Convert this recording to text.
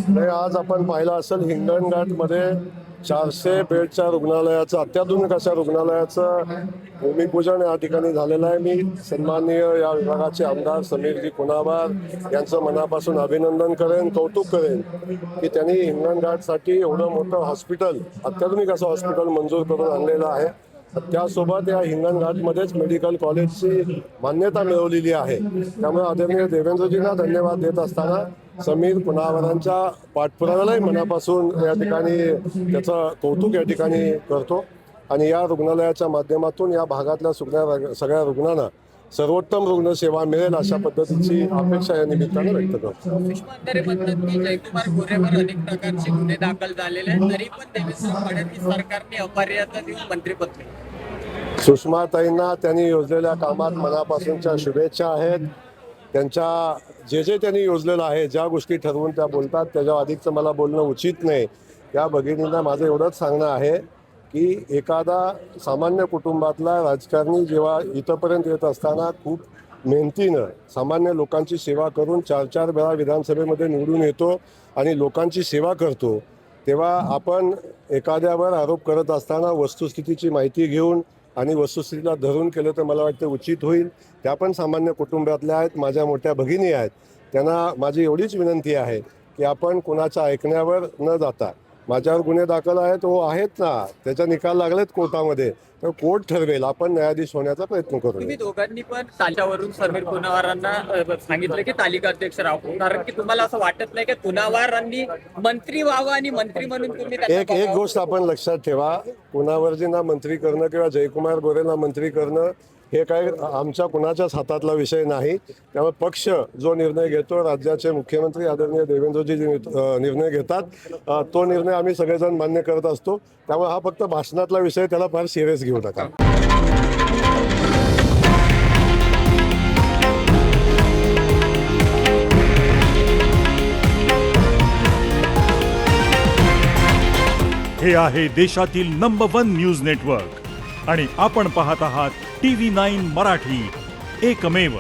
नाही, आज आपण पाहिलं असेल हिंगणघाटमध्ये 400 बेडच्या रुग्णालयाचं, अत्याधुनिक अशा रुग्णालयाचं भूमिपूजन या ठिकाणी झालेलं आहे. मी सन्माननीय या विभागाचे आमदार समीरजी कुणावार यांचं मनापासून अभिनंदन करेन, कौतुक करेन की त्यांनी हिंगणघाटसाठी एवढं मोठं हॉस्पिटल, अत्याधुनिक असं हॉस्पिटल मंजूर करून आणलेलं आहे. त्यासोबत या हिंगणघाटमध्येच मेडिकल कॉलेजची मान्यता मिळवलेली आहे. त्यामुळे आदरणीय देवेंद्रजींना धन्यवाद देत असताना समीर कुणावारांच्या पाठपुराव्यालाही मनापासून या ठिकाणी त्याचं कौतुक या ठिकाणी करतो आणि या रुग्णालयाच्या माध्यमातून या भागातल्या सगळ्या रुग्णांना सर्वोत्तम रुग्णसेवा मिळेल अशा पद्धतीची अपेक्षा या निमित्तानं व्यक्त करतो. अंधारे म्हणतात की जयकुमार गोरेवर अनेक प्रकारचे गुन्हे दाखल झालेले आहेत, तरी पण देवेंद्र फडणवीस सरकारने अपरिहार्य देऊन मंत्रिपद दिले. सुषमाताईंना त्यांनी योजलेल्या कामात मनापासूनच्या शुभेच्छा आहेत. त्यांच्या जे त्यांनी योजलेलं आहे, ज्या गोष्टी ठरवून त्या बोलतात, त्याच्या अधिकचं मला बोलणं उचित नाही. त्या भगिनींना माझं एवढंच सांगणं आहे की एखादा सामान्य कुटुंबातला राजकारणी जेव्हा इथंपर्यंत येत असताना खूप मेहनतीनं सामान्य लोकांची सेवा करून 4-4 वेळा विधानसभेमध्ये निवडून येतो आणि लोकांची सेवा करतो, तेव्हा आपण एखाद्यावर आरोप करत असताना वस्तुस्थितीची माहिती घेऊन आणि वस्तुस्थितीला धरून केलं तर मला वाटतं उचित होईल. त्या पण सामान्य कुटुंबातल्या आहेत, माझ्या मोठ्या भगिनी आहेत. त्यांना माझी एवढीच विनंती आहे की आपण कुणाच्या ऐकण्यावर न जाता, माझ्यावर गुन्हे दाखल आहेत, हो आहेत ना, त्याचा निकाल लागलेत कोर्टामध्ये, तर कोर्ट ठरवेल, आपण न्यायाधीश होण्याचा प्रयत्न करू. तुम्ही दोघांनी पण तालिकावरून समीर कुणावारांना सांगितलं की तालिका अध्यक्ष राहू, कारण की तुम्हाला असं वाटत नाही की कुणावारांनी मंत्री व्हावं आणि मंत्री म्हणून तुम्ही एक गोष्ट आपण लक्षात ठेवा, कुणावरजींना मंत्री करणं किंवा जयकुमार गोरेंना मंत्री करणं हे काय आमच्या कुणाच्याच हातातला विषय नाही. त्यामुळे पक्ष जो निर्णय घेतो, राज्याचे मुख्यमंत्री आदरणीय देवेंद्रजी निर्णय घेतात, तो निर्णय आम्ही सगळेजण मान्य करत असतो. त्यामुळे हा फक्त भाषणातला विषय, त्याला फार सिरियस घेऊ नका. हे आहे देशातील नंबर 1 न्यूज नेटवर्क आणि आपण पाहत आहात TV9 मराठी, एकमेव.